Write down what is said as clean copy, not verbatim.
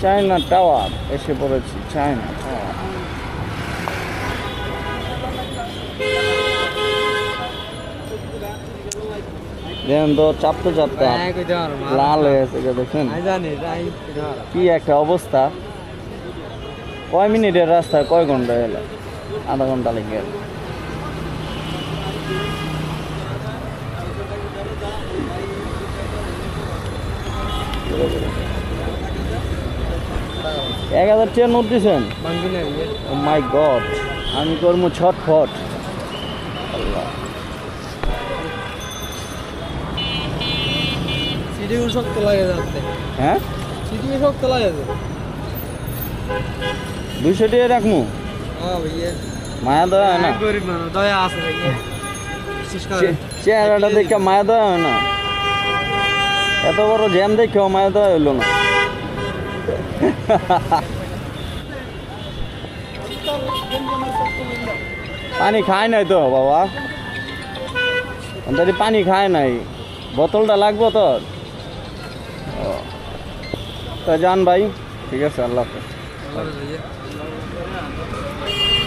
China tower এসে পড়েছি, China tower. দেখেন তো চাপতে চাপতে লাল হয়ে গেছে, দেখেন কি একটা অবস্থা। কয় মিনিটের রাস্তায় কয় ঘন্টা এলো? আধা ঘন্টা লেগে গেল। এক 1000 টাকা নোট দিয়েছেন? মাই গড, আমি করবো ছটফট। আল্লাহ, শক্ত লাগে যাচ্ছে। হ্যাঁ সিটিও শক্ত লাগে। 200 টাকা রাখবো। হ্যাঁ ভাইয়া, মায়া দয়া হয় না? গরিব মানুষ, দয়া আছে ভাইয়া। চেহারাটা দেখে মায়া দয়া হয় না? এত বড় জ্যাম দেখেও মায়া দয়া হইলো না। পানি খায় নাই তো বাবা, অন্তত পানি খায় নাই। বোতলটা লাগবো তোর? তা যান ভাই, ঠিক আছে, আল্লাহ হাফেজ।